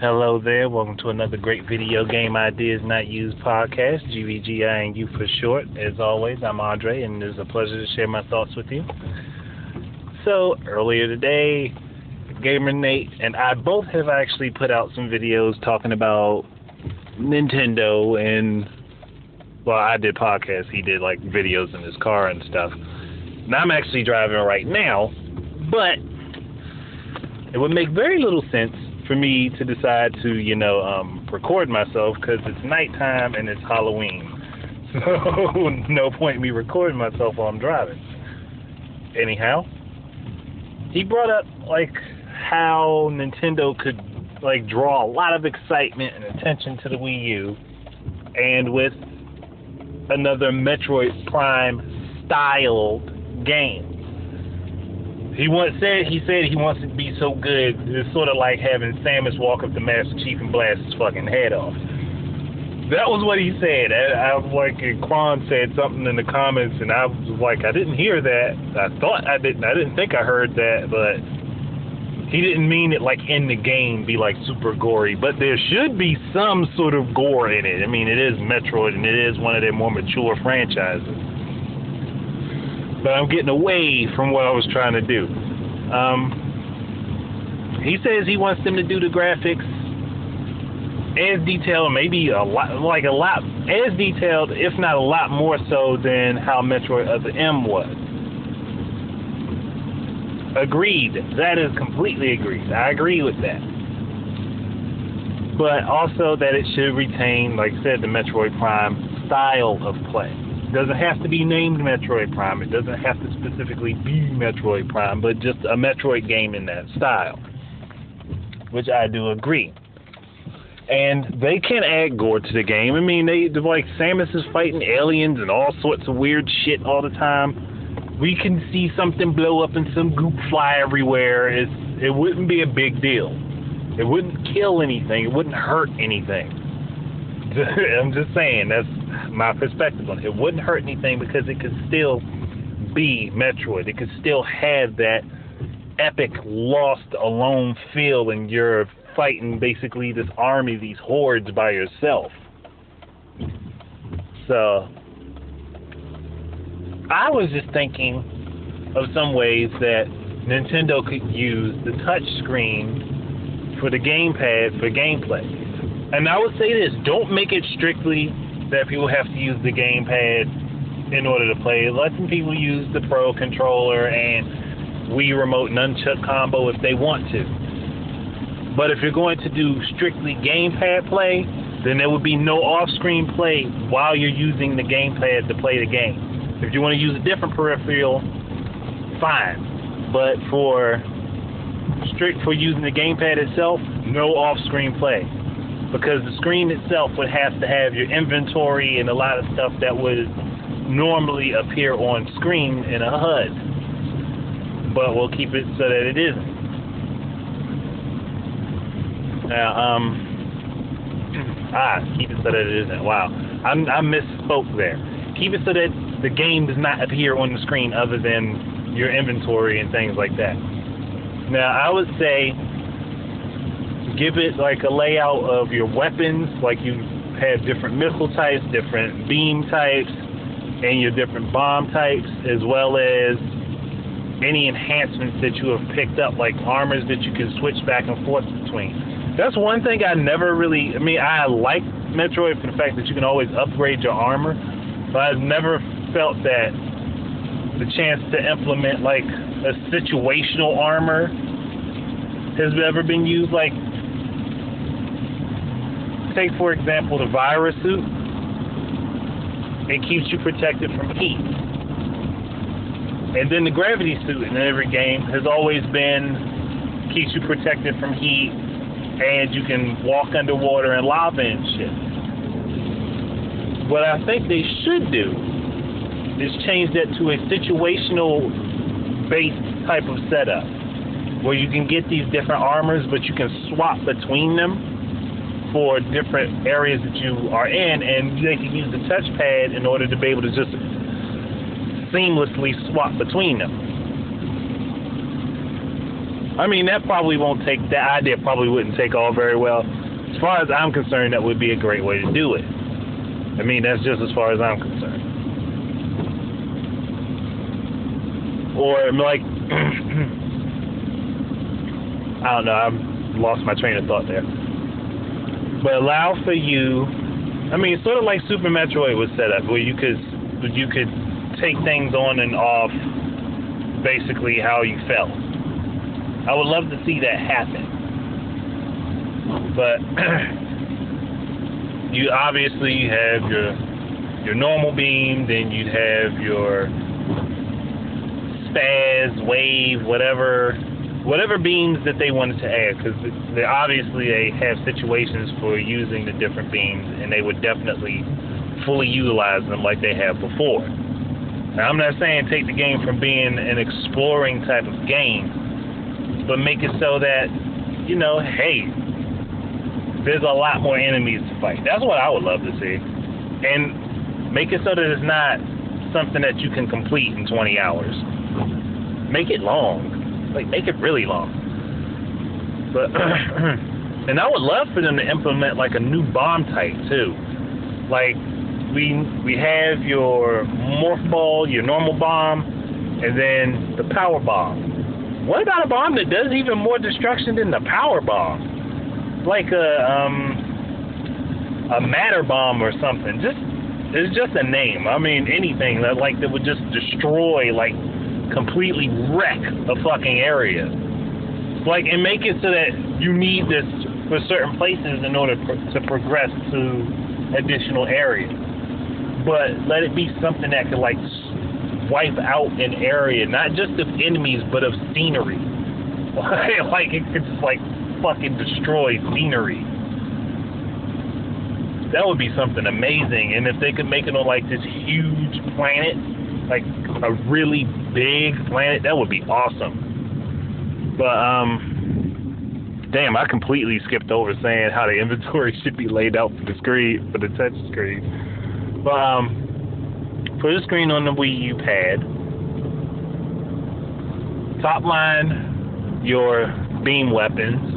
Hello there, welcome to another great video game ideas not used podcast, GVGI and you for short. As always, I'm Andre and it is a pleasure to share my thoughts with you. So, earlier today, GamerNate and I both have actually put out some videos talking about Nintendo and, well, I did podcasts, he did like videos in his car and stuff. Now I'm actually driving right now, but it would make very little sense for me to decide to, record myself because it's nighttime and it's Halloween. So no point in me recording myself while I'm driving. Anyhow, he brought up how Nintendo could draw a lot of excitement and attention to the Wii U, and with another Metroid Prime styled game. He said he wants it to be so good, it's sort of like having Samus walk up to Master Chief and blast his fucking head off. That was what he said. I was like, Quan said something in the comments, and I was like, I didn't hear that. I thought I didn't. I didn't think I heard that, but he didn't mean it in the game be super gory. But there should be some sort of gore in it. I mean, it is Metroid, and it is one of their more mature franchises. But I'm getting away from what I was trying to do. He says he wants them to do the graphics as detailed, maybe a lot as detailed, if not a lot more so than how Metroid Other M was. Agreed. That is completely agreed. I agree with that. But also that it should retain, like I said, the Metroid Prime style of play. It doesn't have to be named Metroid Prime. It doesn't have to specifically be Metroid Prime, but just a Metroid game in that style, which I do agree. And they can add gore to the game. I mean, Samus is fighting aliens and all sorts of weird shit all the time. We can see something blow up and some goop fly everywhere. It wouldn't be a big deal. It wouldn't kill anything. It wouldn't hurt anything. I'm just saying, that's my perspective on it. It wouldn't hurt anything because it could still be Metroid. It could still have that epic lost alone feel, and you're fighting basically this army, these hordes by yourself. So I was just thinking of some ways that Nintendo could use the touch screen for the gamepad for gameplay. And I would say this, don't make it strictly that people have to use the gamepad in order to play. Let some people use the Pro controller and Wii Remote Nunchuck combo if they want to. But if you're going to do strictly gamepad play, then there would be no off-screen play while you're using the gamepad to play the game. If you want to use a different peripheral, fine. But for using the gamepad itself, no off-screen play. Because the screen itself would have to have your inventory and a lot of stuff that would normally appear on screen in a HUD. But we'll keep it so that it isn't. Now, keep it so that it isn't. Wow. I misspoke there. Keep it so that the game does not appear on the screen other than your inventory and things like that. Now, I would say give it a layout of your weapons, you have different missile types, different beam types, and your different bomb types, as well as any enhancements that you have picked up, like armors that you can switch back and forth between. That's one thing I never really, I like Metroid for the fact that you can always upgrade your armor, but I've never felt that the chance to implement a situational armor has ever been used. Take, for example, the virus suit. It keeps you protected from heat. And then the gravity suit in every game has always keeps you protected from heat, and you can walk underwater in lava and shit. What I think they should do is change that to a situational based type of setup, where you can get these different armors, but you can swap between them for different areas that you are in, and they can use the touchpad in order to be able to just seamlessly swap between them. I mean, that idea probably wouldn't take off very well. As far as I'm concerned, that would be a great way to do it. I mean, that's just as far as I'm concerned. Or, like, I don't know, I've lost my train of thought there. But allow for you, I mean, sort of like Super Metroid was set up, where you could take things on and off basically how you felt. I would love to see that happen. But you obviously have your normal beam, then you'd have your spaz, wave, whatever beams that they wanted to add, because they have situations for using the different beams, and they would definitely fully utilize them like they have before. Now, I'm not saying take the game from being an exploring type of game, but make it so that, you know, hey, there's a lot more enemies to fight. That's what I would love to see. And make it so that it's not something that you can complete in 20 hours. Make it long. Like, make it really long. But, and I would love for them to implement, like, a new bomb type, too. Like, we have your morph ball, your normal bomb, and then the power bomb. What about a bomb that does even more destruction than the power bomb? Like a matter bomb or something. It's just a name. I mean, anything that would just destroy, like, completely wreck a fucking area. Like, and make it so that you need this for certain places in order to progress to additional areas. But let it be something that could, like, wipe out an area, not just of enemies, but of scenery. Like, it could just, like, fucking destroy scenery. That would be something amazing. And if they could make it on, like, this huge planet, like a really big planet, that would be awesome. But, damn, I completely skipped over saying how the inventory should be laid out for the screen, for the touch screen. But, for the screen on the Wii U pad, top line, your beam weapons.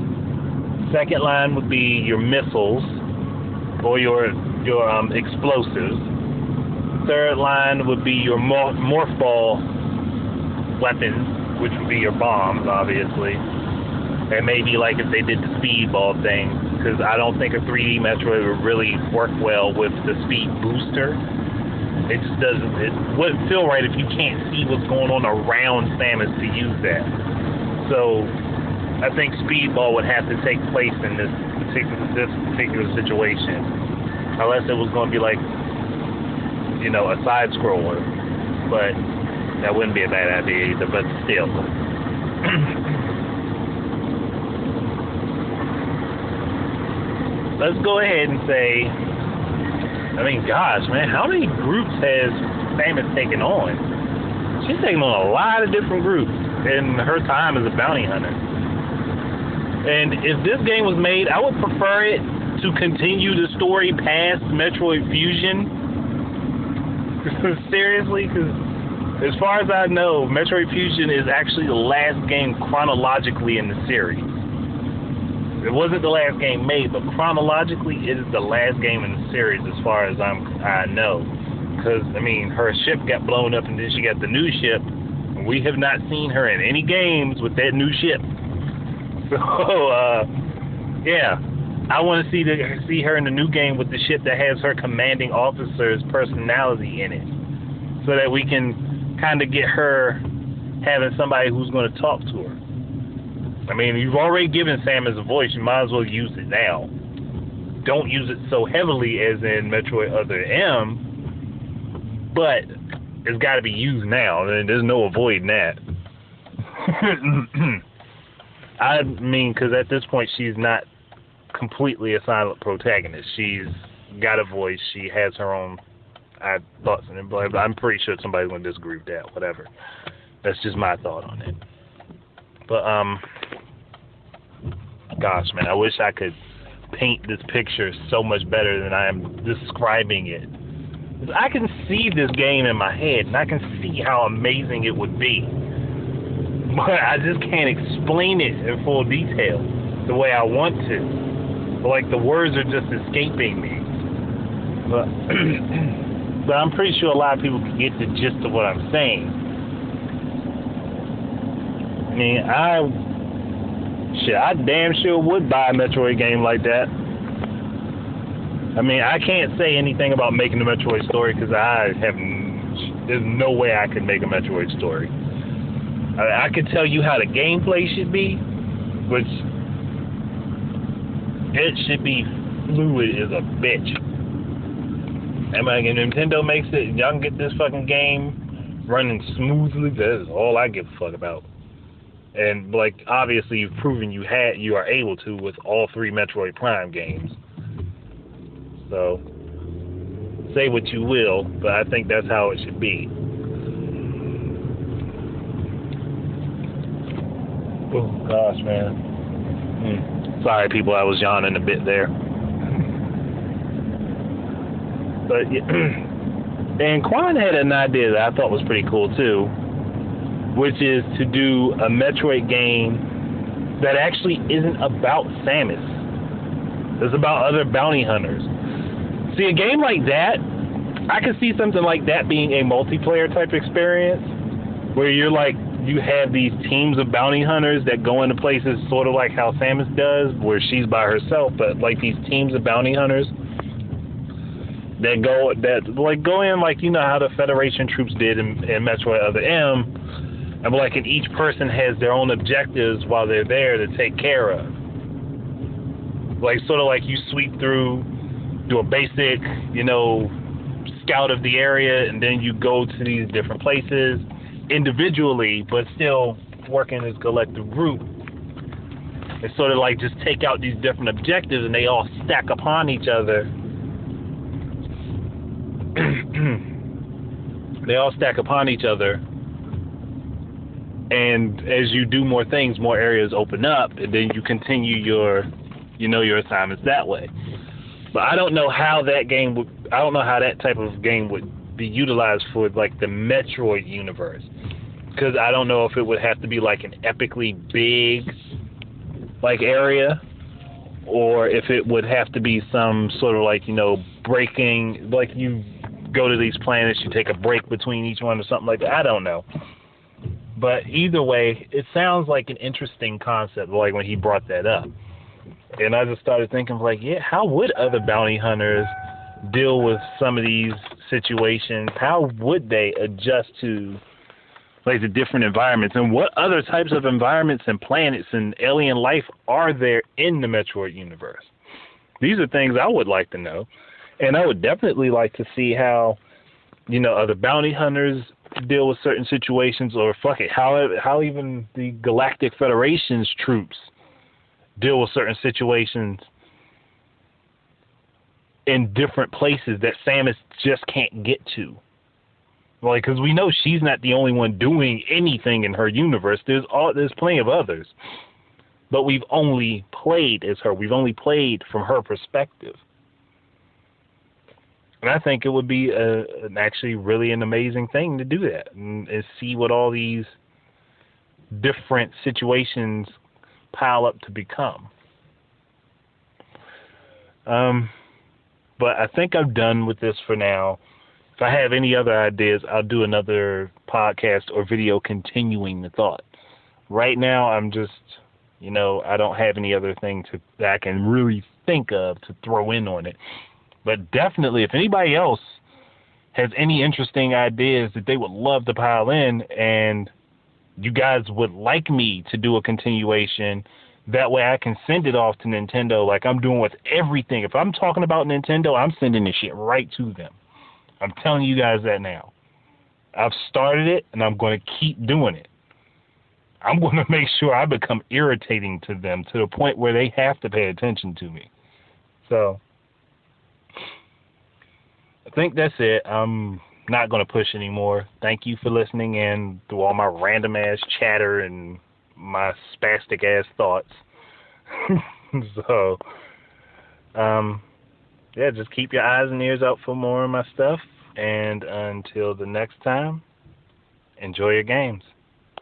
Second line would be your missiles or your explosives. Third line would be your morph ball weapons, which would be your bombs, obviously. And maybe, like, if they did the speedball thing, because I don't think a 3D Metroid would really work well with the speed booster. It just doesn't, it wouldn't feel right if you can't see what's going on around Samus to use that. So I think speedball would have to take place in this particular situation, unless it was going to be like, you know, a side scroller. But that wouldn't be a bad idea either. But still, let's go ahead and say, I mean, gosh, man, how many groups has Samus taken on? She's taken on a lot of different groups in her time as a bounty hunter. And if this game was made, I would prefer it to continue the story past Metroid Fusion. Seriously, because as far as I know, Metroid Fusion is actually the last game chronologically in the series. It wasn't the last game made, but chronologically, it is the last game in the series as far as I know. Because, I mean, her ship got blown up and then she got the new ship. We have not seen her in any games with that new ship. So, yeah. I want to see her in the new game with the ship that has her commanding officer's personality in it. So that we can kind of get her having somebody who's going to talk to her. I mean, you've already given Samus a voice, you might as well use it now. Don't use it so heavily as in Metroid Other M, but it's got to be used now. There's no avoiding that. I mean, because at this point, she's not completely a silent protagonist. She's got a voice. She has her own thoughts, and I'm pretty sure somebody's going to disagree with that. Whatever. That's just my thought on it. But, gosh, man, I wish I could paint this picture so much better than I am describing it. I can see this game in my head, and I can see how amazing it would be. But I just can't explain it in full detail the way I want to. Like, the words are just escaping me. But, but I'm pretty sure a lot of people can get the gist of what I'm saying. I mean, I damn sure would buy a Metroid game like that. I mean, I can't say anything about making a Metroid story because there's no way I could make a Metroid story. I could tell you how the gameplay should be, which it should be fluid as a bitch. And like, if Nintendo makes it, y'all can get this fucking game running smoothly. That is all I give a fuck about. And like, obviously, you've proven you are able to with all 3 Metroid Prime games. So, say what you will, but I think that's how it should be. Oh gosh, man. Sorry, people, I was yawning a bit there. But and Quan had an idea that I thought was pretty cool too, which is to do a Metroid game that actually isn't about Samus. It's about other bounty hunters. See, a game like that, I could see something like that being a multiplayer type experience, where you have these teams of bounty hunters that go into places sort of like how Samus does, where she's by herself, but like these teams of bounty hunters that go in, like, you know how the Federation troops did in Metroid Other M, and like, and each person has their own objectives while they're there to take care of. Like, sort of like you sweep through, do a basic, scout of the area, and then you go to these different places individually, but still working as a collective group. It's sort of like just take out these different objectives, and they all stack upon each other. They all stack upon each other, and as you do more things, more areas open up, and then you continue your assignments that way. But I don't know how that type of game would be utilized for like the Metroid universe, because I don't know if it would have to be like an epically big like area, or if it would have to be some sort of like, breaking, like you go to these planets, you take a break between each one or something like that. I don't know. But either way, it sounds like an interesting concept, like when he brought that up. And I just started thinking, like, yeah, how would other bounty hunters deal with some of these situations? How would they adjust to, like, the different environments? And what other types of environments and planets and alien life are there in the Metroid universe? These are things I would like to know. And I would definitely like to see how, other bounty hunters deal with certain situations, or how even the Galactic Federation's troops deal with certain situations in different places that Samus just can't get to. Like, because we know she's not the only one doing anything in her universe. There's plenty of others. But we've only played as her. We've only played from her perspective. And I think it would be actually really an amazing thing to do that and see what all these different situations pile up to become. But I think I'm done with this for now. If I have any other ideas, I'll do another podcast or video continuing the thought. Right now, I'm just, I don't have any other thing that I can really think of to throw in on it. But definitely, if anybody else has any interesting ideas that they would love to pile in, and you guys would like me to do a continuation, that way I can send it off to Nintendo like I'm doing with everything. If I'm talking about Nintendo, I'm sending this shit right to them. I'm telling you guys that now. I've started it, and I'm going to keep doing it. I'm going to make sure I become irritating to them to the point where they have to pay attention to me. So I think that's it. I'm not going to push anymore. Thank you for listening in through all my random ass chatter and my spastic ass thoughts. So, yeah, just keep your eyes and ears out for more of my stuff. And until the next time, enjoy your games.